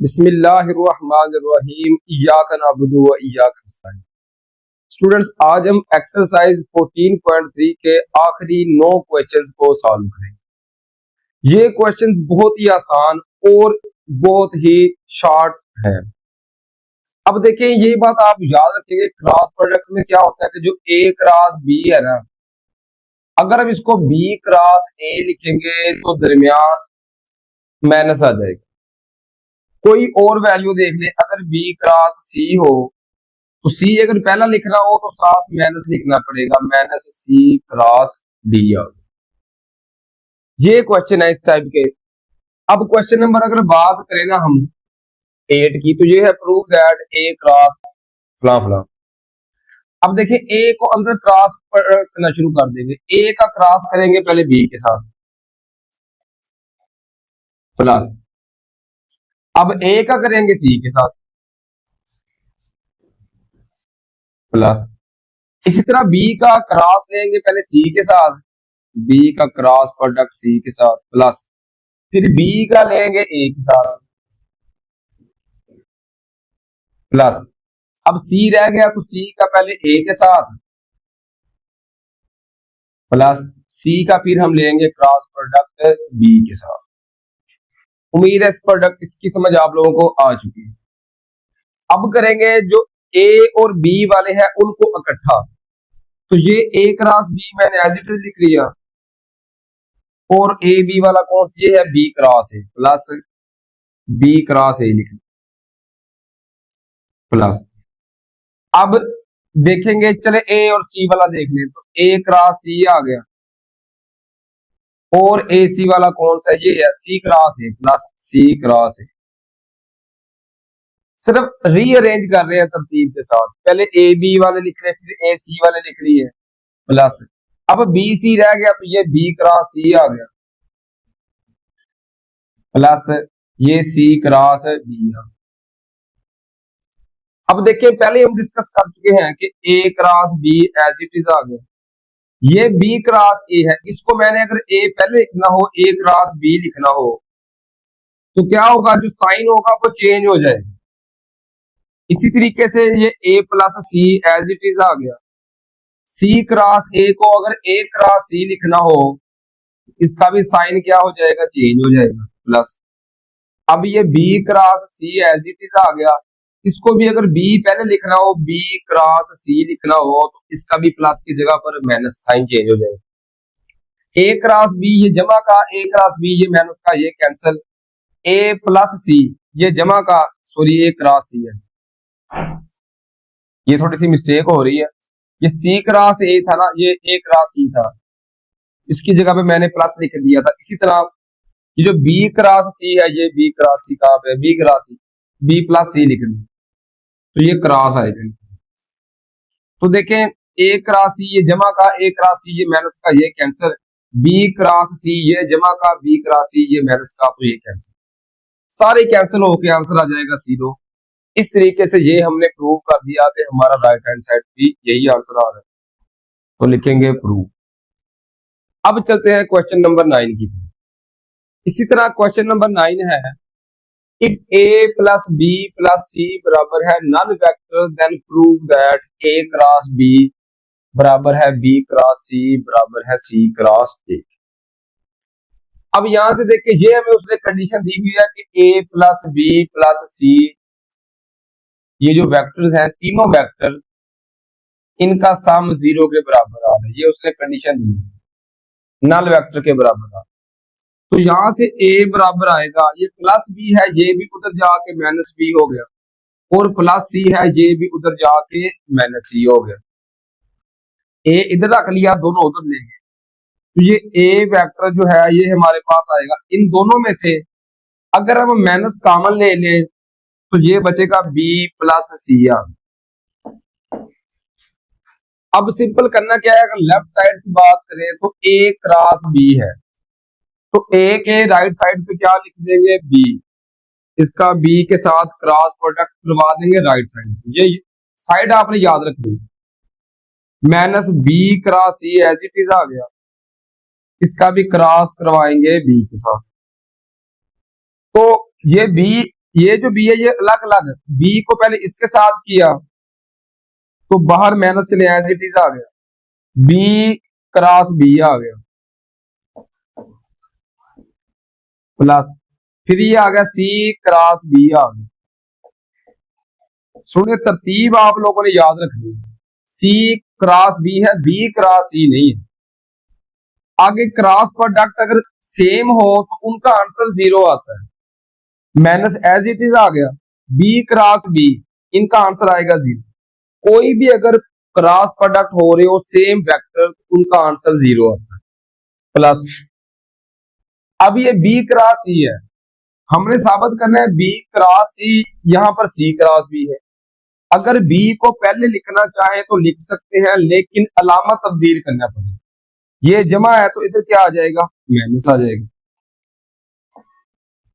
बिस्मिल्लाहिर्रहमानिर्रहीम इय्याका नअबुदु व इय्याका नस्तईन। स्टूडेंट्स, आज हम एक्सरसाइज 14.3 के आखिरी 9 क्वेश्चंस को सॉल्व करेंगे। ये क्वेश्चंस बहुत ही आसान और बहुत ही शॉर्ट है। अब देखें, ये बात आप याद रखेंगे, क्रॉस प्रोडक्ट में क्या होता है कि जो ए क्रॉस बी है ना, अगर हम इसको बी क्रॉस ए लिखेंगे तो दरमियान माइनस आ जाएगा। कोई और वैल्यू देख ले, अगर बी क्रॉस सी हो तो सी अगर पहला लिखना हो तो साथ माइनस लिखना पड़ेगा, माइनस सी क्रॉस डी। ये क्वेश्चन है इस टाइप के। अब क्वेश्चन नंबर अगर बात करें ना हम 8 की, तो ये है प्रूव दैट ए क्रॉस फला फला। अब देखिए, ए को अंदर क्रॉस करना शुरू कर देंगे। ए का क्रॉस करेंगे पहले बी के साथ, प्लस अब ए का करेंगे सी के साथ, प्लस इसी तरह बी का क्रॉस लेंगे पहले सी के साथ, बी का क्रॉस प्रोडक्ट सी के साथ, प्लस फिर बी का लेंगे ए के साथ, प्लस अब सी रह गया तो सी का पहले ए के साथ, प्लस सी का फिर हम लेंगे क्रॉस प्रोडक्ट बी के साथ। उम्मीद है इस प्रोडक्ट इसकी समझ आप लोगों को आ चुकी है। अब करेंगे जो ए और बी वाले हैं उनको इकट्ठा, तो ये ए क्रॉस बी मैंने एज इट इज लिख लिया, और ए बी वाला कौन सी है, B cross A, plus B cross A लिख लिया, प्लस अब देखेंगे, चले ए और सी वाला देख लें, तो ए क्रॉस सी आ गया, और ए सी वाला कौन सा है, ये है C cross A, plus C cross A. सिर्फ रीअरेंज कर रहे हैं तरतीब के साथ, पहले ए बी वाले लिख रहे, फिर ए सी वाले लिख लिए, प्लस अब बी सी रह गया तो ये बी क्रॉस सी आ गया, प्लस ये सी क्रॉस बी आ। अब देखिए, पहले हम डिस्कस कर चुके हैं कि A cross B as it is आ गया, ये बी क्रॉस ए है, इसको मैंने अगर ए पहले लिखना हो, ए क्रॉस बी लिखना हो, तो क्या होगा, जो साइन होगा वो चेंज हो जाएगा। इसी तरीके से ये A plus C as it is आ गया, सी क्रॉस ए को अगर ए क्रॉस सी लिखना हो, इसका भी साइन क्या हो जाएगा, चेंज हो जाएगा, प्लस अब ये B cross C as it is आ गया, इसको भी अगर बी पहले लिखना हो, बी क्रॉस सी लिखना हो, तो इसका भी प्लस की जगह पर माइनस साइन चेंज हो जाएगा। ए क्रॉस बी ये जमा का, ए क्रॉस बी ये माइनस का, ये कैंसिल, ए प्लस सी ये जमा का, सॉरी ए क्रॉस सी है, ये थोड़ी सी मिस्टेक हो रही है, ये सी क्रॉस ए था ना, ये ए क्रॉस सी था, इसकी जगह पे मैंने प्लस लिख दिया था। इसी तरह ये जो बी क्रॉस सी है, ये बी क्रॉस सी कहां पे, बी क्रॉस सी, बी प्लस सी लिख दी, तो ये क्रॉस आएगा। तो देखें, ए क्रॉस सी ये जमा का, ए क्रॉस सी ये माइनस का, ये कैंसिल, बी क्रॉस सी ये जमा का, बी क्रॉस सी ये माइनस का, तो ये कैंसिल, सारे कैंसिल होके आंसर आ जाएगा C2। इस तरीके से ये हमने प्रूव कर दिया कि हमारा राइट हैंड साइड भी यही आंसर आ रहा है, तो लिखेंगे प्रूव। अब चलते हैं क्वेश्चन नंबर 9 की। इसी तरह क्वेश्चन नंबर 9 है, if A plus B plus C बराबर है null vector, then prove that A cross B बराबर है बी क्रॉस सी बराबर है सी क्रॉस ए। अब यहां से देखिए, ये हमें उसने कंडीशन दी हुई है कि ए प्लस बी प्लस सी, ये जो वेक्टर्स हैं तीनों वेक्टर, इनका सम 0 के बराबर आ रहा है, ये उसने कंडीशन दी है, नल वेक्टर के बराबर आ। तो यहां से ए बराबर आएगा, ये प्लस बी है, ये भी उधर जाके माइनस बी हो गया, और प्लस सी है, ये भी उधर जाके माइनस सी हो गया। ए इधर रख लिया, दोनों उधर लेंगे, तो ये ए वेक्टर जो है ये हमारे पास आएगा। इन दोनों में से अगर हम माइनस कॉमन ले लें तो ये बचेगा बी प्लस सी। अब सिंपल करना क्या है, अगर लेफ्ट साइड की बात करें तो ए क्रॉस बी है, तो ए के राइट साइड पे क्या लिख देंगे, बी, इसका बी के साथ क्रॉस प्रोडक्ट करवा देंगे राइट साइड। ये साइड आपने याद रखनी, minus B cross C as it is आ गया, इसका भी क्रॉस करवाएंगे बी के साथ, तो ये बी ये जो बी है ये अलग अलग, बी को पहले इसके साथ किया तो बाहर माइनस चले, एज इट इज आ गया, बी क्रॉस बी आ गया, प्लस फिर ये आ गया सी क्रॉस बी आ गया। सुनिए तरतीब आप लोगों ने याद रखनी है, सी क्रॉस बी है, बी क्रॉस सी नहीं है। आगे क्रॉस प्रोडक्ट अगर सेम हो तो उनका आंसर जीरो आता है, माइनस एज इट इज आ गया, बी क्रॉस बी इनका आंसर आएगा जीरो। कोई भी अगर क्रॉस प्रोडक्ट हो रहे हो सेम वेक्टर उनका आंसर जीरो आता है, प्लस अब ये बी क्रॉस सी है, हमने साबित करना है बी क्रॉस सी, यहां पर सी क्रॉस बी है। अगर बी को पहले लिखना चाहे तो लिख सकते हैं, लेकिन अलामा तब्दील करना पड़ेगा। ये जमा है तो इधर क्या आ जाएगा, माइनस आ जाएगा।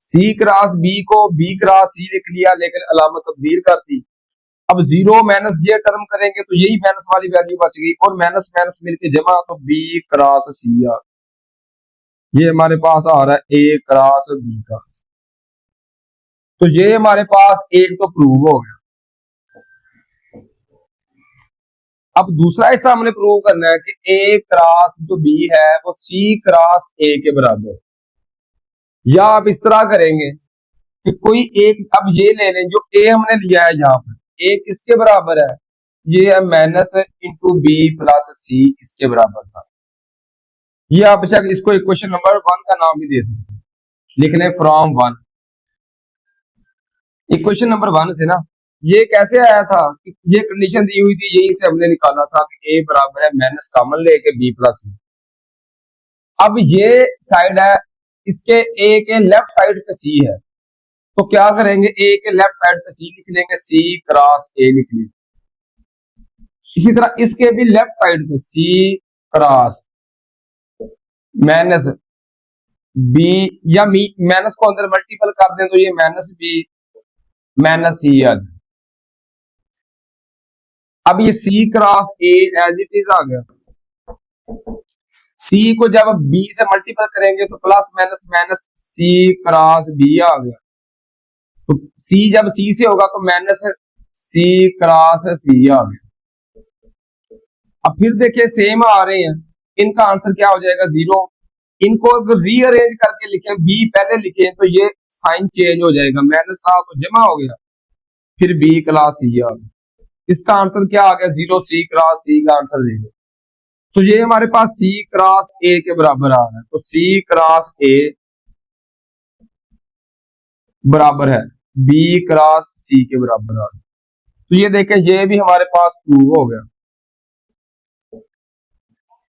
सी क्रॉस बी को बी क्रॉस सी लिख लिया, लेकिन अलामा तब्दील कर दी। अब जीरो माइनस ये टर्म करेंगे तो यही माइनस वाली वैल्यू बच गई, और माइनस माइनस मिलके जमा, तो बी क्रॉस सी आ, ये हमारे पास आ रहा है ए क्रॉस बी क्रॉस। तो ये हमारे पास एक तो प्रूव हो गया। अब दूसरा हिस्सा हमने प्रूव करना है कि ए क्रॉस जो बी है वो सी क्रॉस ए के बराबर है। या आप इस तरह करेंगे कि कोई एक, अब ये ले लें जो ए हमने लिया है यहाँ पर, ए किसके बराबर है, ये है माइनस इंटू बी प्लस सी, इसके बराबर था। ये आप बेशक इसको इक्वेशन नंबर 1 का नाम भी दे सकते हैं, लिख लें फ्रॉम 1। इक्वेशन नंबर 1 से ना ये कैसे आया था कि ये कंडीशन दी हुई थी, यही से हमने निकाला था कि ए बराबर है माइनस कॉमन लेके बी प्लस सी। अब ये साइड है, इसके ए के लेफ्ट साइड पे सी है, तो क्या करेंगे, ए के लेफ्ट साइड पे सी लिख लेंगे, सी क्रॉस ए लिख लेंगे। इसी तरह इसके भी लेफ्ट साइड पे सी क्रॉस माइनस बी, या माइनस को अंदर मल्टीपल कर दें तो ये माइनस बी माइनस सी आ जाए। अब ये C cross A as it is आ गया, सी को जब बी से मल्टीपल करेंगे तो plus minus minus C cross B आ गया, तो सी जब सी से होगा तो माइनस सी क्रॉस सी आ गया। अब फिर देखिए सेम आ रहे हैं, इनका आंसर क्या हो जाएगा, जीरो। इनको अगर रीअरेंज करके लिखें, बी पहले लिखें तो ये साइन चेंज हो जाएगा, माइनस था तो जमा हो गया, फिर बी क्लास सी आ गया। इसका आंसर क्या आ गया, जीरो, सी क्रॉस सी का आंसर जीरो। तो ये हमारे पास सी क्रॉस ए के बराबर आ रहा है, तो सी क्रॉस ए बराबर है बी क्रॉस सी के बराबर आ रहा है। तो ये देखें, ये भी हमारे पास प्रूव हो गया।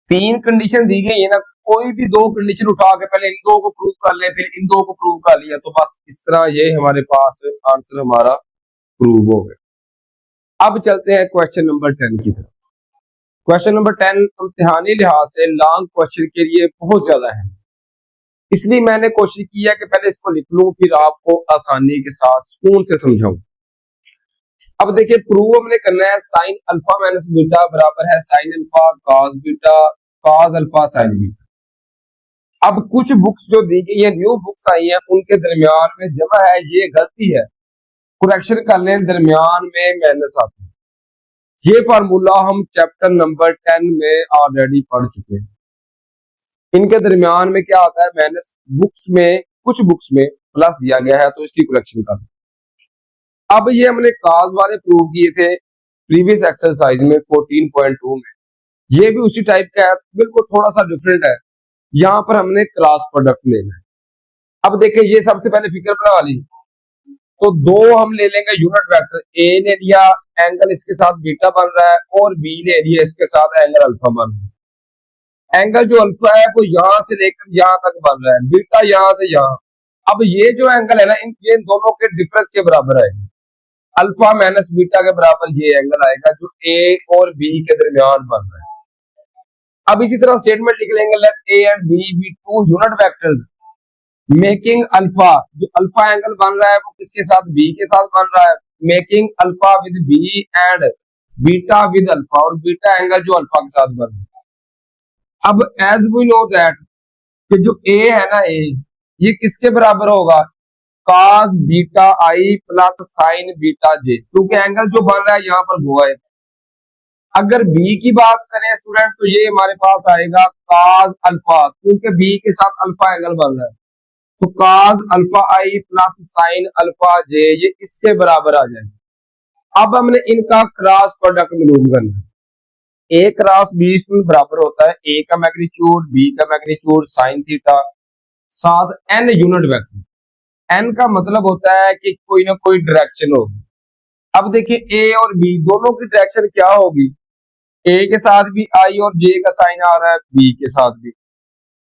3 कंडीशन दी गई है ना, कोई भी 2 कंडीशन उठा के पहले इन 2 को प्रूव कर ले, फिर इन 2 को प्रूव कर लिया, तो बस इस तरह ये हमारे पास आंसर हमारा प्रूव हो गया। अब चलते हैं क्वेश्चन नंबर 10 की तरफ। क्वेश्चन नंबर 10 इम्तिहानी लिहाज से लॉन्ग क्वेश्चन के लिए बहुत ज्यादा है, इसलिए मैंने कोशिश की है कि पहले इसको लिख लूं, फिर आपको आसानी के साथ सुकून से समझाऊं। अब देखिए प्रूव हमने करना है, साइन अल्फा माइनस बीटा बराबर है sine alpha cos beta cos alpha sign beta. अब कुछ बुक्स जो दी गई है, न्यू बुक्स आई हैं, उनके दरमियान में जमा है, ये गलती है, करेक्शन कर लें, दरमियान में माइनस आता है। ये फार्मूला हम चैप्टर नंबर 10 में ऑलरेडी पढ़ चुके हैं। इनके दरमियान में क्या आता है, माइनस, बुक्स में कुछ बुक्स में प्लस दिया गया है, तो इसकी करेक्शन कर। अब ये हमने काज वाले प्रूव किए थे प्रीवियस एक्सरसाइज में 14.2 में, ये भी उसी टाइप का है, बिल्कुल थोड़ा सा डिफरेंट है। यहां पर हमने क्रॉस प्रोडक्ट लेना है। अब देखिए ये सबसे पहले फिगर बना ली, तो 2 हम ले लेंगे यूनिट वेक्टर, ए ले लिया, एंगल इसके साथ बीटा बन रहा है, और बी ले लिया, इसके साथ एंगल अल्फा बन रहा है। एंगल जो अल्फा है वो यहां से लेकर यहां तक बन रहा है, बीटा यहां से यहां। अब ये जो एंगल है ना, ये दोनों के डिफरेंस के बराबर आएगा, अल्फा माइनस बीटा के बराबर ये एंगल आएगा जो ए और बी के दरमियान बन रहा है। अब इसी तरह स्टेटमेंट लिख लेंगे, let A and B be 2 unit vectors making alpha, जो अल्फा एंगल बन रहा है वो किसके साथ, बी के साथ बन रहा है, making alpha with B and beta with alpha, और बीटा एंगल जो अल्फा के साथ बन रहा है। अब एज वी नो दैट कि जो ए है ना, ए ये किसके बराबर होगा, cos बीटा आई प्लस साइन बीटा जे, क्योंकि एंगल जो बन रहा है यहाँ पर वो है। अगर बी की बात करें स्टूडेंट तो ये हमारे पास आएगा cos अल्फा, क्योंकि बी के साथ अल्फा एंगल बन रहा है, तो cos अल्फा आई प्लस साइन अल्फा जे ये इसके बराबर आ जाएगा। अब हमने इनका क्रॉस प्रोडक्ट मालूम करना है। ए क्रॉस बी बराबर होता है ए का मैग्नीट्यूड बी का मैग्नीट्यूड साइन थीटा साथ एन यूनिट वेक्टर। एन का मतलब होता है कि कोई ना कोई डायरेक्शन होगी। अब देखिए ए और बी दोनों की डायरेक्शन क्या होगी, ए के साथ भी आई और जे का साइन आ रहा है, बी के साथ भी।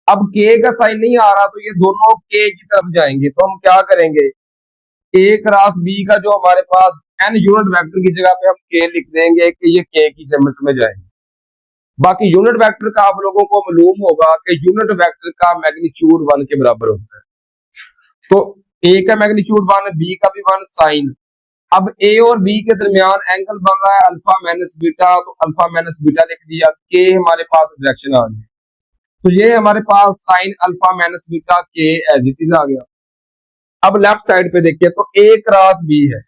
अब के का साइन नहीं आ रहा तो ये दोनों के की तरफ जाएंगे, तो हम क्या करेंगे, ए क्रॉस बी का जो हमारे पास एन यूनिट वेक्टर की जगह पे हम के लिख देंगे कि ये के की सिमत में जाएंगे। बाकी यूनिट वेक्टर का आप लोगों को मालूम होगा कि यूनिट वेक्टर का मैग्नीट्यूड 1 के बराबर होता है, तो ए का मैग्नीट्यूड 1 बी का भी 1 साइन। अब ए और बी के दरमियान एंगल बन रहा है अल्फा माइनस बीटा, तो अल्फा माइनस बीटा लिख दिया, के हमारे पास डायरेक्शन आ गई, तो ये हमारे पास साइन अल्फा माइनस बीटा के एज इट इज आ गया। अब लेफ्ट साइड पे देखिए तो ए क्रॉस बी है,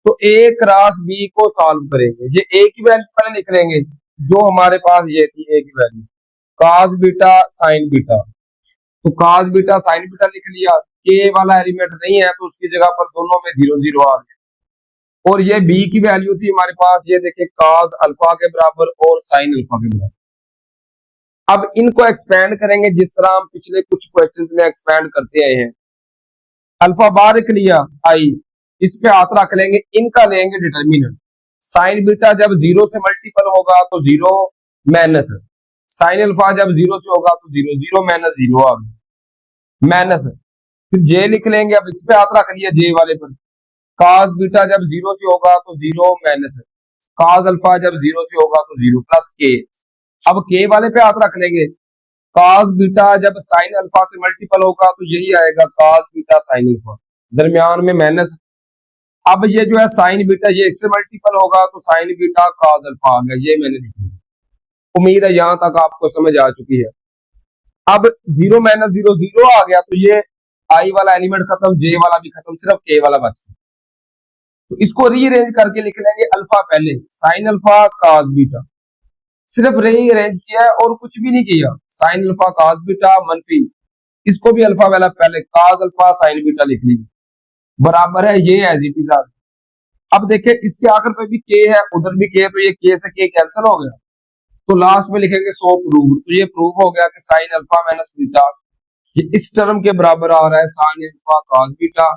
तो ए क्रॉस बी को सॉल्व करेंगे, ये ए की वैल्यू पहले लिख लेंगे जो हमारे पास ये थी ए की value cos beta sine beta, तो cos बीटा साइन बीटा लिख लिया, के वाला एलिमेंट नहीं है तो उसकी जगह पर दोनों में 0 0 आ गया। और ये बी की वैल्यू थी हमारे पास, ये देखिए cos अल्फा के बराबर और साइन अल्फा के बराबर। अब इनको एक्सपेंड करेंगे जिस तरह हम पिछले कुछ क्वेश्चंस में एक्सपेंड करते आए हैं। अल्फा बार लिख लिया आई, इस पे हाथ रख लेंगे, इनका लेंगे डिटर्मिनेंट। साइन बीटा जब 0 से मल्टीपल होगा तो 0 माइनस, साइन अल्फा जब 0 से होगा तो 0 0 माइनस 0 आ गया माइनस, फिर जे लिख लेंगे, अब इस पे हाथ रख लिया जे वाले पर। cos बीटा जब 0 से होगा तो 0 माइनस, cos अल्फा जब 0 से होगा तो 0 प्लस के। अब के वाले पे हाथ रख लेंगे, cos बीटा जब साइन अल्फा से मल्टीपल होगा तो यही आएगा cos बीटा साइन अल्फा, दरमियान में माइनस। अब ये जो है साइन बीटा ये इससे मल्टीपल होगा तो साइन बीटा cos अल्फा आ गया, ये मैंने लिख दिया। उम्मीद है यहां तक आपको समझ आ चुकी है। अब 0 माइनस 0 0 आ गया, तो ये आई वाला एलिमेंट खत्म, जे वाला भी खत्म, सिर्फ के वाला बच गया। तो इसको रीअरेंज करके लिख लेंगे, अल्फा पहले साइन अल्फा cos बीटा, सिर्फ रीअरेंज किया है और कुछ भी नहीं किया, साइन अल्फा cos बीटा मनफी, इसको भी अल्फा वाला पहले cos अल्फा साइन बीटा लिख लीजिए, बराबर है ये एज इट इज आ गया। अब देखिए इसके आखिर पे भी के है, उधर भी के, तो ये के से के कैंसिल हो गया, तो लास्ट में लिखेंगे सो प्रूव, तो ये प्रूव हो गया कि साइन अल्फा माइनस बीटा ये इस टर्म के बराबर आ रहा है साइन अल्फा cos बीटा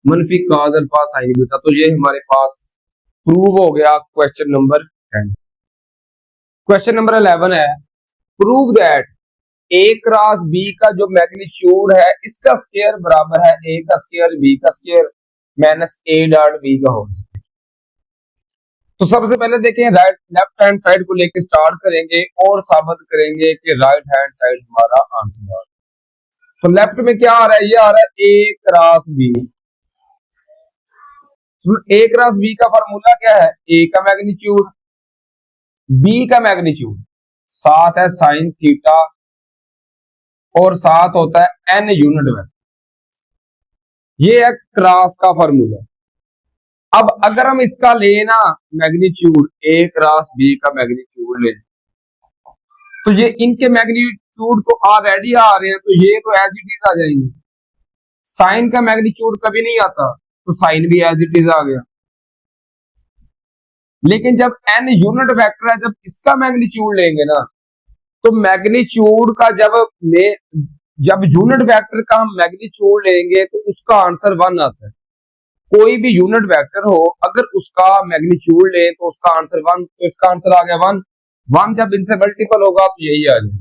मनफी cos अल्फा साइन बीटा, तो ये हमारे पास प्रूव हो गया क्वेश्चन नंबर 10। क्वेश्चन नंबर 11 है, prove that A cross B का जो मैग्नीट्यूड है इसका स्क्वायर बराबर है ए का स्क्वायर बी का square minus A dot B का होल स्क्वायर। तो सबसे पहले देखें राइट लेफ्ट हैंड साइड को लेके स्टार्ट करेंगे और साबित करेंगे कि राइट हैंड साइड हमारा आंसर है। तो लेफ्ट में क्या आ रहा है, ये आ रहा है ए क्रॉस बी। ए क्रॉस बी का फॉर्मूला क्या है, ए का मैग्नीट्यूड बी का मैग्नीट्यूड साथ है साइन थीटा और साथ होता है एन यूनिट वेक्टर, ये है क्रॉस का फॉर्मूला। अब अगर हम इसका लेना मैग्नीट्यूड ए क्रॉस बी का मैग्नीट्यूड ले, तो ये इनके मैग्नीट्यूड तो ऑलरेडी आ रहे हैं, तो ये तो एज इट इज आ जाएंगे। साइन का मैग्नीट्यूड कभी नहीं आता, तो साइन भी एज इट इज आ गया। लेकिन जब एन यूनिट वेक्टर है, जब इसका मैग्नीट्यूड लेंगे ना, तो मैग्नीट्यूड का जब यूनिट वेक्टर का हम मैग्नीट्यूड लेंगे तो उसका आंसर 1 आता है। कोई भी यूनिट वेक्टर हो अगर उसका मैग्नीट्यूड ले तो उसका आंसर 1, तो इसका आंसर आ गया 1। 1 जब इनसे मल्टीपल होगा तो यही आ जाएगा।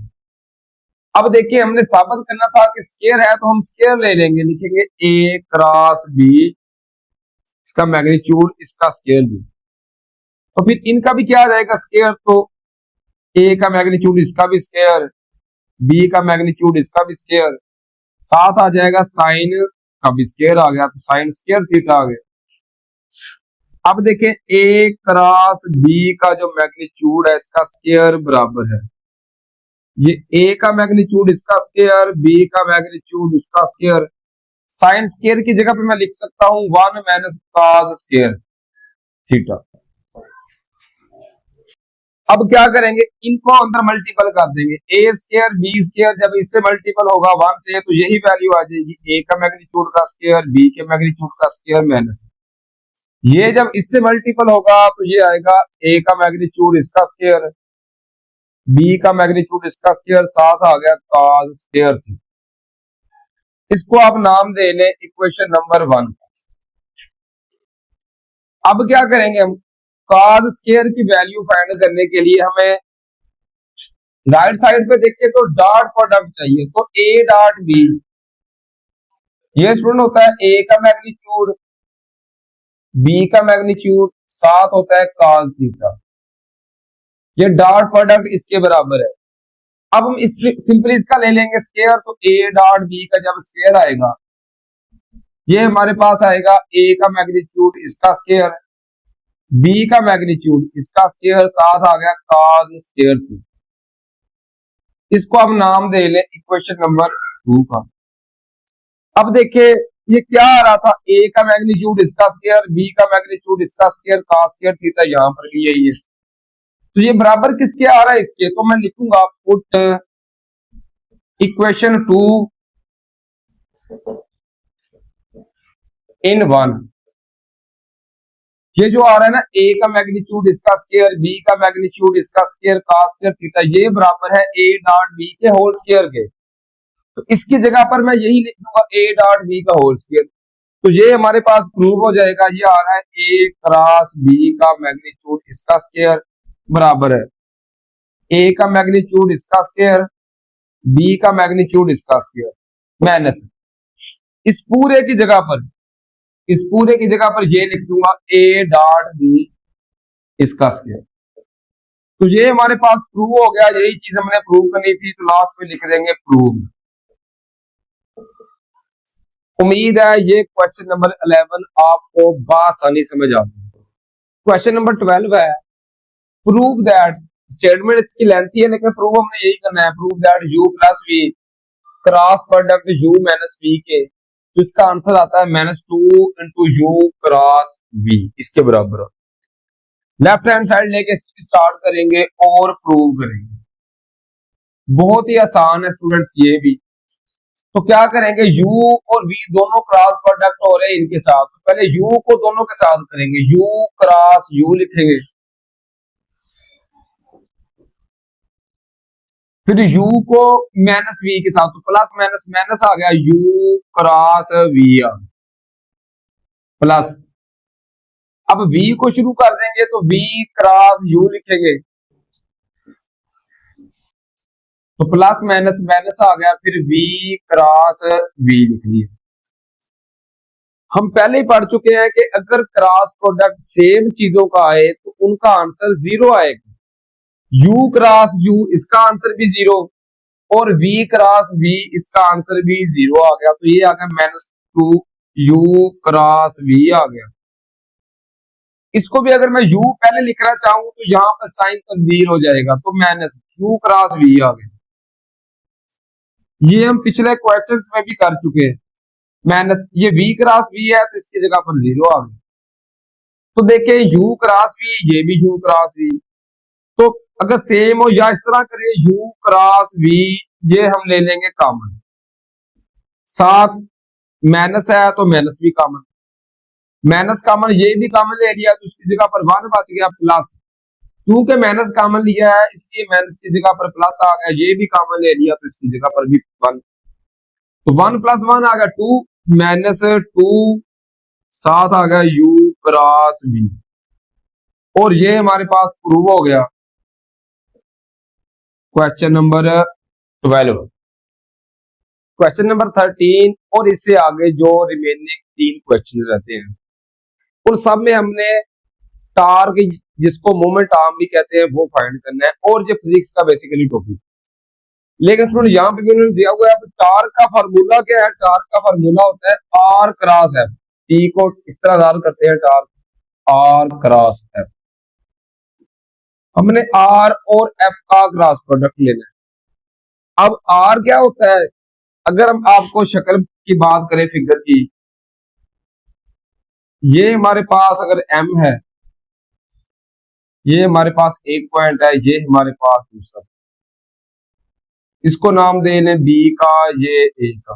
अब देखिए हमने साबित करना था कि स्क्वायर है, तो हम स्क्वायर ले लेंगे, लिखेंगे ए क्रॉस बी, इसका मैग्नीट्यूड इसका स्क्वायर भी, तो फिर इनका भी क्या आ जाएगा स्क्वायर, तो ए का मैग्नीट्यूड इसका भी स्क्वायर, बी का मैग्नीट्यूड इसका भी स्क्वायर, साथ आ जाएगा साइन का भी स्क्वायर आ गया, तो साइन स्क्वायर थीटा आ गया। अब देखें ए क्रॉस बी का जो मैग्नीट्यूड है इसका स्क्वायर बराबर है, ये ए का मैग्नीट्यूड इसका स्क्वायर, बी का मैग्नीट्यूड उसका स्क्वायर, साइन स्क्वायर की जगह पे मैं लिख सकता हूं 1 माइनस कॉस स्क्वायर थीटा। अब क्या करेंगे, इनको अंदर मल्टीपल कर देंगे, ए स्क्वायर बी स्क्वायर जब इससे मल्टीपल होगा 1 से तो यही वैल्यू आ जाएगी, ए का मैग्नीट्यूड का स्क्वायर बी के मैग्नीट्यूड का स्क्वायर माइनस, ये जब इससे मल्टीपल होगा तो ये आएगा ए का मैग्नीट्यूड इसका स्क्वायर बी का मैग्नीट्यूड इसका स्क्वायर, साथ आ गया कॉस स्क्वायर थी। इसको आप नाम दे लें इक्वेशन नंबर 1। अब क्या करेंगे हम, कॉस स्क्वायर की वैल्यू फाइंड करने के लिए हमें राइट साइड पे देखिए तो डॉट प्रोडक्ट चाहिए, तो ए डॉट बी ये स्टूडेंट होता है ए का मैग्नीट्यूड बी का मैग्नीट्यूड साथ होता है कॉस थीटा, ये डॉट प्रोडक्ट इसके बराबर है। अब हम इस सिंपली इसका ले लेंगे स्क्वायर, तो ए डॉट बी का जब स्क्वायर आएगा ये हमारे पास आएगा ए का मैग्नीट्यूड इसका स्क्वायर बी का मैग्नीट्यूड इसका स्क्वायर, साथ आ गया कॉस स्क्वायर थीटा। इसको अब नाम दे लें इक्वेशन नंबर 2 का। अब देखिए ये क्या आ रहा था, ए का मैग्नीट्यूड इसका स्क्वायर बी का मैग्नीट्यूड इसका स्क्वायर कॉस स्क्वायर थीटा, यहां पर भी यही है, तो ये बराबर किसके आ रहा है इसके, तो मैं लिखूंगा पुट इक्वेशन 2 इन 1। ये जो आ रहा है ना, ए का मैग्नीट्यूड इसका स्क्वायर बी का मैग्नीट्यूड इसका स्क्वायर कॉस स्क्वायर थीटा, ये बराबर है ए डॉट बी के होल स्क्वायर के, तो इसकी जगह पर मैं यही लिख दूंगा ए डॉट बी का होल स्क्वायर, तो ये हमारे पास प्रूव हो जाएगा। ये आ रहा है ए क्रॉस बी का मैग्नीट्यूड इसका स्क्वायर बराबर है ए का मैग्नीट्यूड इसका स्क्वायर बी का मैग्नीट्यूड इसका स्क्वायर माइनस इस पूरे की जगह पर ये लिख दूंगा ए डॉट बी इसका स्क्वायर। तो ये हमारे पास प्रूव हो गया, यही चीज हमने प्रूव करनी थी, तो लास्ट में लिख देंगे प्रूव। उम्मीद है ये क्वेश्चन नंबर 11 आपको बासानी समझ आ गई। क्वेश्चन नंबर 12 है प्रूव दैट, स्टेटमेंट इसकी लेंथी है लेकिन प्रूव हमने यही करना है, prove that u plus V cross product u minus V के, तो इसका आंसर आता है -2 इंटू यू क्रॉस वी, इसके बराबर। लेफ्ट हैंड साइड लेके इसकी स्टार्ट करेंगे और प्रूव करेंगे, बहुत ही आसान है स्टूडेंट्स ये भी। तो क्या करेंगे, u और v दोनों क्रॉस प्रोडक्ट हो रहे हैं इनके साथ, तो पहले u को दोनों के साथ करेंगे, u क्रॉस u लिखेंगे, फिर u को माइनस v के साथ, तो प्लस माइनस माइनस आ गया, u क्रॉस v आ प्लस। अब v को शुरू कर देंगे तो v क्रॉस u लिखेंगे, तो प्लस माइनस माइनस आ गया, फिर v क्रॉस v लिख लिया। हम पहले ही पढ़ चुके हैं कि अगर क्रॉस प्रोडक्ट सेम चीजों का आए तो उनका आंसर 0 आएगा, u क्रॉस u इसका आंसर भी 0 और v क्रॉस v इसका आंसर भी 0 आ गया, तो ये आ गया -2 u क्रॉस v आ गया। इसको भी अगर मैं u पहले लिखना चाहूं तो यहां पर साइन तब्दील हो जाएगा, तो -u क्रॉस v आ गया। ये हम पिछले क्वेश्चंस में भी कर चुके हैं, माइनस ये v क्रॉस v है तो इसकी जगह पर 0 आ गया। तो देखिए u क्रॉस v, ये भी u क्रॉस v, तो अगर सेम हो या इस तरह करिए u क्रॉस v, ये हम ले लेंगे कॉमन, साथ माइनस है तो माइनस भी कॉमन, माइनस कॉमन ये भी कॉमन ले लिया तो उसकी जगह पर 1 बच गया प्लस, क्योंकि माइनस कॉमन लिया है इसलिए माइनस की जगह पर प्लस आ गया, ये भी कॉमन ले लिया तो इसकी जगह पर भी 1, तो 1 + 1 आ गया 2 -2 साथ आ गया u क्रॉस v, और ये हमारे पास प्रूव हो गया क्वेश्चन नंबर 12। क्वेश्चन नंबर 13 और इससे आगे जो रिमेनिंग 3 क्वेश्चन रहते हैं उन सब में हमने टार्क, जिसको मोमेंट आर्म भी कहते हैं, वो फाइंड करना है, और ये फिजिक्स का बेसिकली टॉपिक। लेकिन स्टूडेंट यहाँ पे भी उन्होंने दिया हुआ है टार्क का फार्मूला क्या है, टार्क का फार्मूला होता है आर क्रॉस एफ, टी को इस तरह ज़ाहिर करते हैं टार्क आर क्रॉस एफ। हमने आर और एफ का क्रॉस प्रोडक्ट लेना है। अब आर क्या होता है, अगर हम आपको शक्ल की बात करें फिगर की, ये हमारे पास अगर m है, ये हमारे पास एक पॉइंट है, ये हमारे पास दूसरा, इसको नाम दे लें b का, ये a का।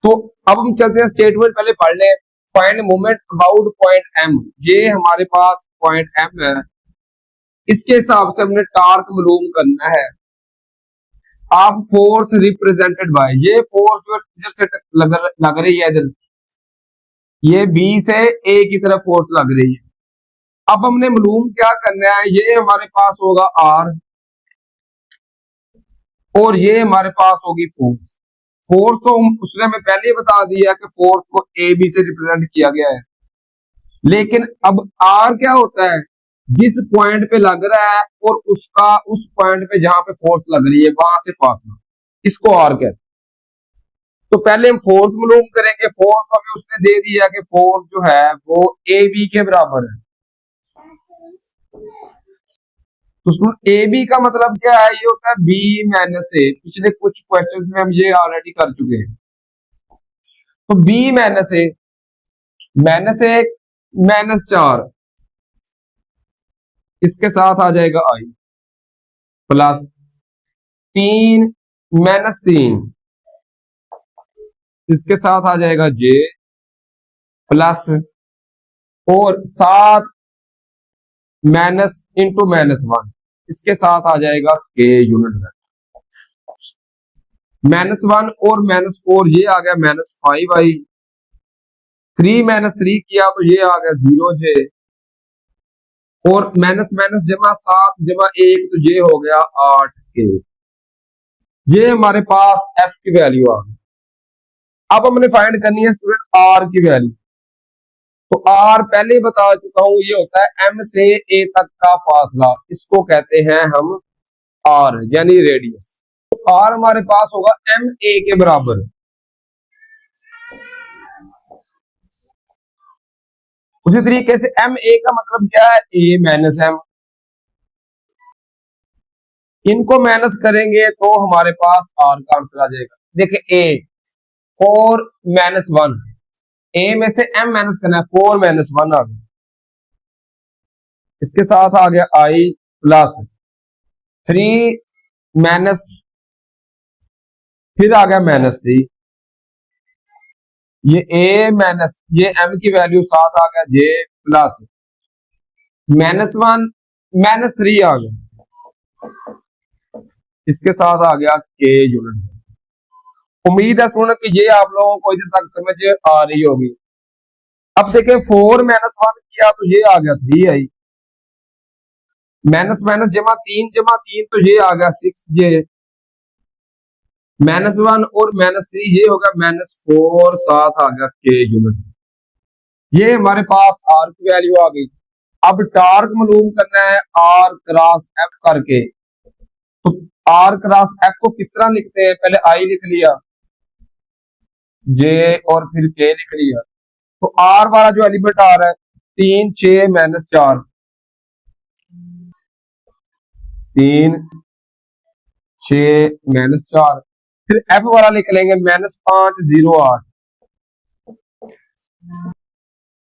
तो अब हम चलते हैं स्टेटमेंट, पहले पढ़ लें। Find moment about point m, ये हमारे पास पॉइंट m है, इसके हिसाब से हमने टार्क मालूम करना है। आप फोर्स रिप्रेजेंटेड बाय, ये फोर्स जो इधर से लग रही है, इधर ये B से A की तरफ फोर्स लग रही है। अब हमने मालूम क्या करना है, ये हमारे पास होगा R और ये हमारे पास होगी फोर्स। फोर्स तो उसने हमें पहले ही बता दिया कि फोर्स को ए बी से रिप्रेजेंट किया गया है, लेकिन अब R क्या होता है, जिस पॉइंट पे लग रहा है और उसका उस पॉइंट पे जहां पे फोर्स लग रही है वहां से फासला, इसको R कहते हैं। तो पहले हम फोर्स मालूम करेंगे। फोर्स हमें उसने दे दिया कि फोर्स जो है वो ए बी के बराबर है। तो ए बी का मतलब क्या है, ये होता है बी माइनस ए। पिछले कुछ क्वेश्चंस में हम ये ऑलरेडी कर चुके हैं। तो बी माइनस ए, माइनस एक माइनस 4, इसके साथ आ जाएगा आई, प्लस 3 माइनस 3, इसके साथ आ जाएगा जे, प्लस और 7 माइनस इंटू माइनस 1, इसके साथ आ जाएगा के यूनिट वेक्टर। -1 और -4, ये आ गया -5i। 3 माइनस 3 किया तो ये आ गया 0j, और माइनस माइनस जमा 7 जमा 1 तो ये हो गया 8k। ये हमारे पास f की वैल्यू आ गई। अब हमने फाइंड करनी है स्टूडेंट r की वैल्यू। तो r पहले ही बता चुका हूं, ये होता है m से a तक का फासला, इसको कहते हैं हम r यानी रेडियस। तो r हमारे पास होगा m a के बराबर। उसी तरीके से m a का मतलब क्या है, a माइनस m। इनको माइनस करेंगे तो हमारे पास r का आंसर आ जाएगा। देखिए a 4 माइनस 1, a में से m माइनस करना है, 4 माइनस 1 आ गया, इसके साथ आ गया i प्लस 3 माइनस, फिर आ गया -3, ये a माइनस, ये m की वैल्यू साथ आ गया j प्लस -1 -3 आ गया, इसके साथ आ गया k यूनिट। उम्मीद है स्टूडेंट कि ये आप लोगों को इधर तक समझ आ रही होगी। अब देखें 4 माइनस 1 किया तो ये आ गया 3i, माइनस माइनस जमा 3 तो ये आ गया 6j, -1 और -3 ये होगा -4, साथ आ गया k यूनिट। ये हमारे पास r की वैल्यू आ गई। अब टार्क मालूम करना है r क्रॉस f करके। तो r क्रॉस f को किस तरह लिखते हैं, पहले i लिख लिया, j और फिर k लिख लिया। तो r वाला जो एलिमेंट आ रहा है 3 6 -4, 3 6 -4, फिर f वाला लिख लेंगे -5 0 8।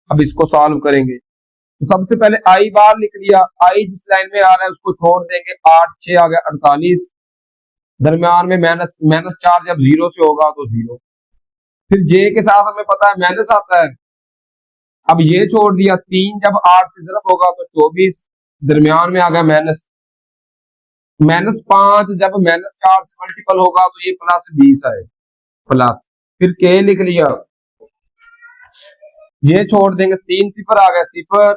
अब इसको सॉल्व करेंगे तो सबसे पहले i बार लिख लिया, i जिस लाइन में आ रहा है उसको छोड़ देंगे, 8 6 आ गया 48, दरमियान में -4 जब 0 से होगा तो 0, फिर j के साथ हमें पता है माइनस आता है, अब ये छोड़ दिया, 3 जब 8 से ज़रब होगा तो 24, दरमियान में आ गया -5 जब -4 से मल्टीपल होगा तो ये +20 आए, प्लस फिर k लिख लिया, ये छोड़ देंगे, 3 सिफर आ गया 0,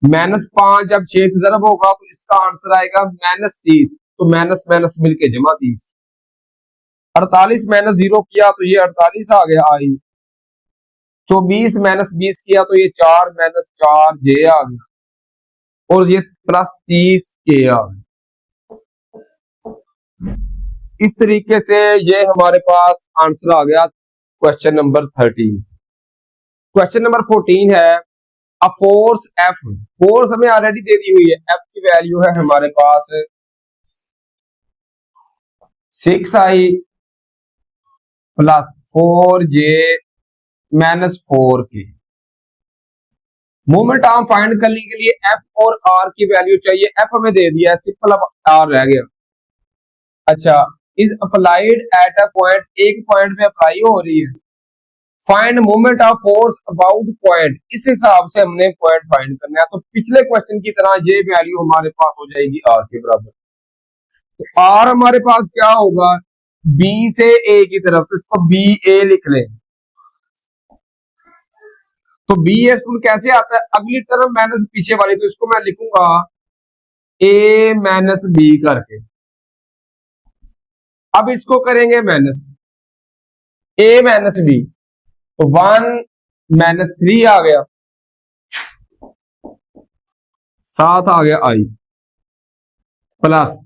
-5 जब 6 से ज़रब होगा तो इसका आंसर आएगा -30, तो माइनस माइनस मिलके जमा 30, 48 -0 किया तो ये 48 आ गया आई, 24 -20 किया तो ये 4 -4 j आ गया, और ये +30 k आ गया। इस तरीके से ये हमारे पास आंसर आ गया क्वेश्चन नंबर 13। क्वेश्चन नंबर 14 है अ फोर्स F, फोर्स हमें ऑलरेडी दे दी हुई है, F की वैल्यू है हमारे पास 6i plus 4j minus 4k। Moment arm find करने के लिए एफ और आर की वैल्यू चाहिए। एफ हमें दे दिया है सिंपल, अब आर रह गया। अच्छा, is applied at a point, एक पॉइंट पे अप्लाई हो रही है। Find moment of force about point, इस हिसाब से हमने पॉइंट फाइंड करना है। तो पिछले क्वेश्चन की तरह ये वैल्यू हमारे पास हो जाएगी आर के बराबर। तो आर हमारे पास क्या होगा, बी से ए की तरफ, तो इसको बी ए लिख लें। तो बी ए स्टूडेंट कैसे आता है, अगली टर्म माइनस पीछे वाली, तो इसको मैं लिखूंगा ए माइनस बी करके। अब इसको करेंगे माइनस ए माइनस बी, तो 1 माइनस 3 आ गया, 7 आ गया आई, प्लस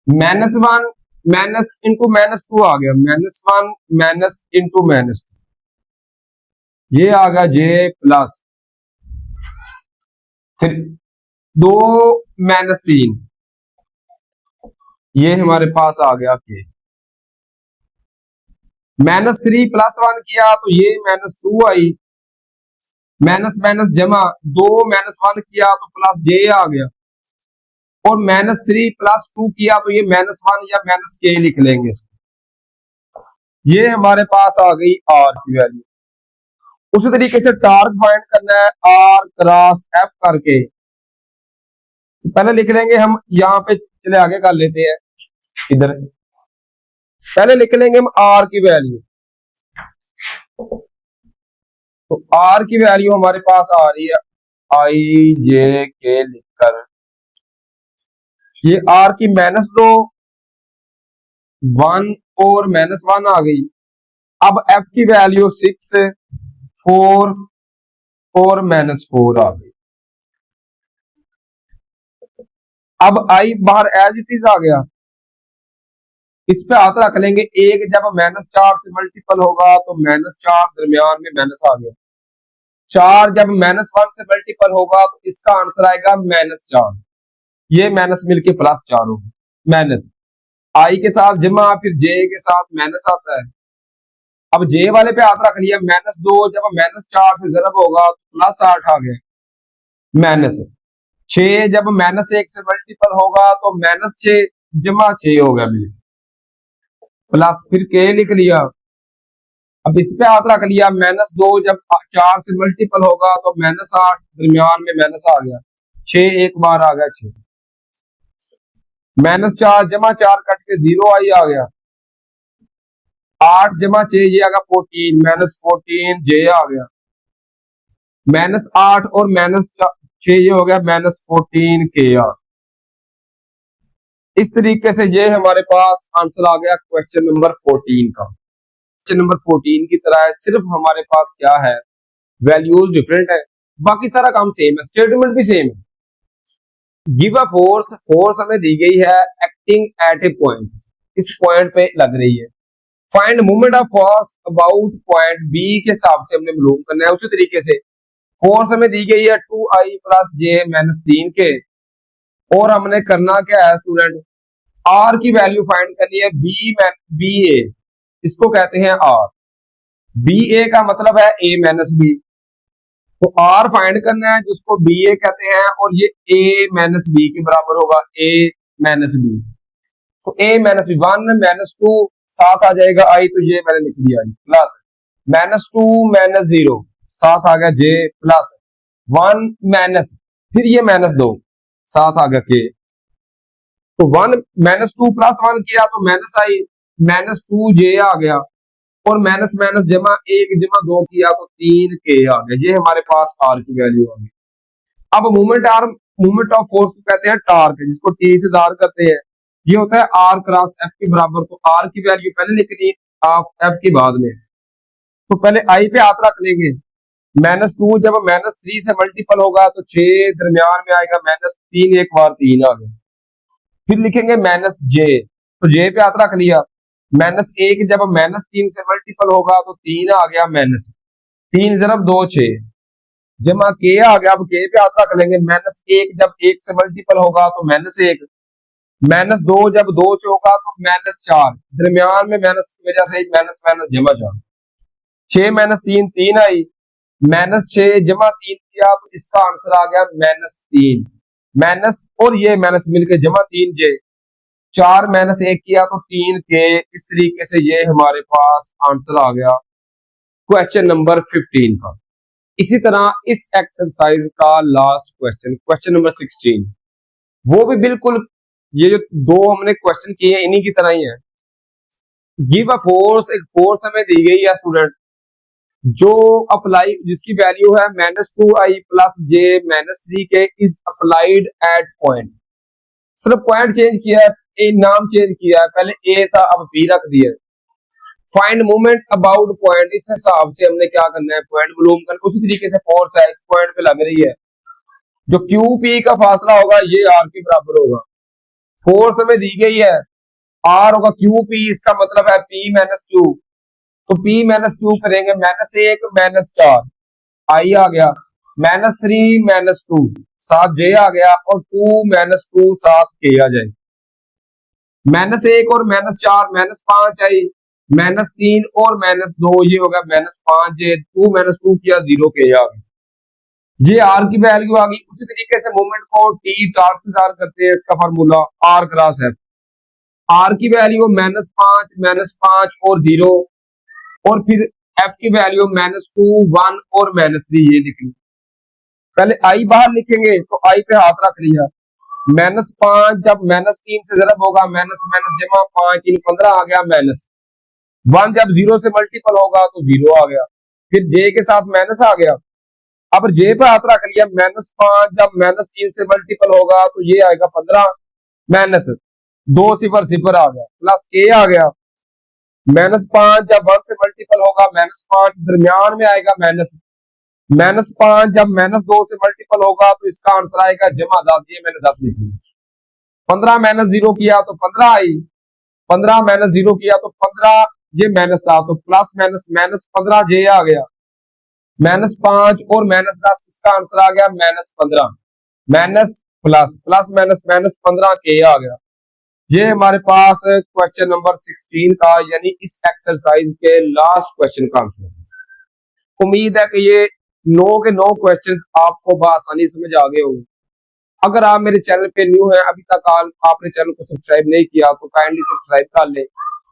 -1 माइनस इंटू -2 आ गया, -1 माइनस इंटू -2, ये आ गया जे, प्लस फिर 2 -3, ये हमारे पास आ गया के। -3 +1 किया तो ये -2 आई, माइनस माइनस जमा 2 -1 किया तो प्लस जे आ गया, और -3 +2 किया तो ये -1 या -k लिख लेंगे इसको। ये हमारे पास आ गई आर की वैल्यू। उसी तरीके से टार्क फाइंड करना है आर क्रॉस एफ करके, पहले लिख लेंगे हम, यहां पे चले आगे कर लेते हैं, इधर पहले लिख लेंगे हम आर की वैल्यू। तो आर की वैल्यू हमारे पास आ रही है आई जे के लिखकर, ये आर की -2 1 और -1 आ गई। अब एफ की वैल्यू 6 4 और -4 आ गई। अब आई बाहर एज इट इज आ गया, इस पे हाथ रख लेंगे। एक जब -4 से मल्टीपल होगा तो -4 दरमियान में माइनस आ गया, 4 जब -1 से मल्टीपल होगा तो इसका आंसर आएगा -4, ये माइनस मिलके +4 होगा, माइनस आई के साथ जमा, फिर जे के साथ माइनस आता है। अब जे वाले पे हाथ रख लिया, -2 जब -4 से जरब होगा तो +8 आ गया, -6 जब -1 से मल्टीपल होगा तो -6 जमा 6 हो गया मिल, प्लस फिर के लिख लिया। अब इस पे हाथ रख लिया, -2 जब 4 से मल्टीपल होगा तो -8 दरमियान में माइनस आ गया, 6 एक बार आ गया 6, -4 जमा 4 कट के 0 आई आ गया, 8 जमा 6 ये आ गया 14, -14 जे आ गया, -8 और -6 ये हो गया -14 के आ। इस तरीके से ये हमारे पास आंसर आ गया क्वेश्चन नंबर 14 का। क्वेश्चन नंबर 14 की तरह है, सिर्फ हमारे पास क्या है, वैल्यूज डिफरेंट है, बाकी सारा काम सेम है, स्टेटमेंट भी सेम है। गिव अ फोर्स, फोर्स हमें दी गई है एक्टिंग एट ए पॉइंट, इस पॉइंट पे लग रही है। Find movement of force about point B के हिसाब से हमने मालूम करना है। उसी तरीके से फोर्स हमें दी गई है 2i + j - 3k, और हमने करना क्या है स्टूडेंट, आर की वैल्यू फाइंड करनी है बी ए, इसको कहते हैं आर। बी ए का मतलब है ए माइनस बी, तो आर फाइंड करना है जिसको बी ए कहते हैं, और ये ए माइनस बी के बराबर होगा, ए माइनस बी। तो ए माइनस बी 1 - 2 7 आ जाएगा आई, तो ये मैंने लिख दिया, प्लस -2 - 0 7 आ गया जे, प्लस 1 माइनस फिर ये -2 7 आ गया के। तो 1 -2 + 1 किया तो माइनस आई, -2 जे आ गया, और माइनस माइनस जमा 1 जमा 2 किया तो 3 के आ गया। ये हमारे पास आर की वैल्यू आ गई। अब मूवमेंट ऑफ फोर्स को कहते हैं टार्क, जिसको टी से जार करते हैं, ये होता है आर क्रॉस एफ के बराबर। तो आर की वैल्यू पहले लिखनी, आप एफ की बाद में। तो पहले आई पे हाथ रख लेंगे, -2 जब -3 से मल्टीपल होगा तो 6 दरमियान में आएगा, -3 एक बार 3 आ गया, फिर लिखेंगे -j, तो जे पे हाथ रख लिया, -1 जब -3 से मल्टीपल होगा तो 3 आ गया, -3 ज़रब 2 6 जमा के आ गया। अब के पे हाथ रख लेंगे, -1 जब 1 से मल्टीपल होगा तो -1, -2 जब 2 से होगा तो -4, दरमियान में माइनस की वजह से माइनस माइनस जमा 4, 6 - 3 3 आई, -6 जमा 3 किया तो इसका आंसर आ गया -3, माइनस और ये माइनस मिलकर जमा 3j, 4 - 1 किया तो 3k। इस तरीके से ये हमारे पास आंसर आ गया क्वेश्चन नंबर 15 का। इसी तरह इस एक्सरसाइज का लास्ट क्वेश्चन, क्वेश्चन नंबर 16, वो भी बिल्कुल ये जो दो हमने क्वेश्चन किए हैं इन्हीं की तरह ही है। गिव अ फोर्स, एक फोर्स हमें दी गई है स्टूडेंट, जो अप्लाई जिसकी वैल्यू है -2i + j - 3k is applied at point. सिर्फ पॉइंट चेंज किया है, नाम चेंज किया है, पहले ए था अब बी रख दिया। फाइंड मूवमेंट अबाउट पॉइंट, इस हिसाब से हमने क्या करना है, पॉइंट मालूम करना। उसी तरीके से फोर्स है इस पॉइंट पे लग रही है, जो क्यू पी का फासला होगा ये आर के बराबर होगा। फोर्स हमें दी गई है आर होगा क्यू पी, इसका मतलब है पी - क्यू, तो P - Q करेंगे, -1 - 4 I आ गया, -3 - 2 7 J आ गया, और 2 - 2 7 K आ जाए। -1 और -4 -5 आई, -3 और -2 ये होगा -5 J, 2 - 2 किया 0 K आ गया। ये R की वैल्यू आ गई। उसी तरीके से मोमेंट को T टार्क से जार करते हैं, इसका formula R cross F। R की वैल्यू -5 और 0, और फिर F की वैल्यू -2 1 और -3 ये लिख ली। पहले I बाहर लिखेंगे तो I पे हाथ रख लिया, -5 जब -3 से जरब होगा, माइनस माइनस जमा 5 3 15 आ गया, -1 जब 0 से मल्टीपल होगा तो 0 आ गया, फिर J के साथ माइनस आ गया। अब J पे हाथ रख लिया, -5 जब -3 से मल्टीपल होगा तो ये आएगा 15, -2 0 0 आ गया, प्लस K आ गया, -5 जब 1 से मल्टीपल होगा, -5 दरमियान में आएगा, -5 जब -2 से मल्टीपल होगा तो इसका आंसर आएगा जमा 10, ये मैंने 10 लिख लिया। 15 - 0 किया तो 15 आई, 15 - 0 किया तो 15, ये माइनस था तो प्लस माइनस -15 J आ गया, -5 और -10 इसका आंसर आ गया -15, minus plus plus minus -15 K आ गया। ये हमारे पास क्वेश्चन नंबर 16 का, यानी इस एक्सरसाइज के लास्ट क्वेश्चन का आंसर है। उम्मीद है कि ये 9 के 9 क्वेश्चंस आपको बआसानी समझ आ गए होंगे। अगर आप मेरे चैनल पे न्यू हैं, अभी तक आपने चैनल को सब्सक्राइब नहीं किया तो काइंडली सब्सक्राइब कर लें,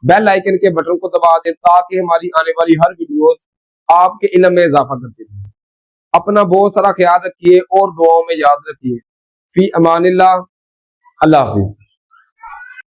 बेल आइकन के बटन को दबा दें, ताकि हमारी आने वाली हर वीडियोस आपके इल्म में इजाफा करती रहे। अपना बहुत सारा ख्याल रखिए और दुआओं में याद रखिए। फी अमानिल्लाह, अल्लाह हाफिज।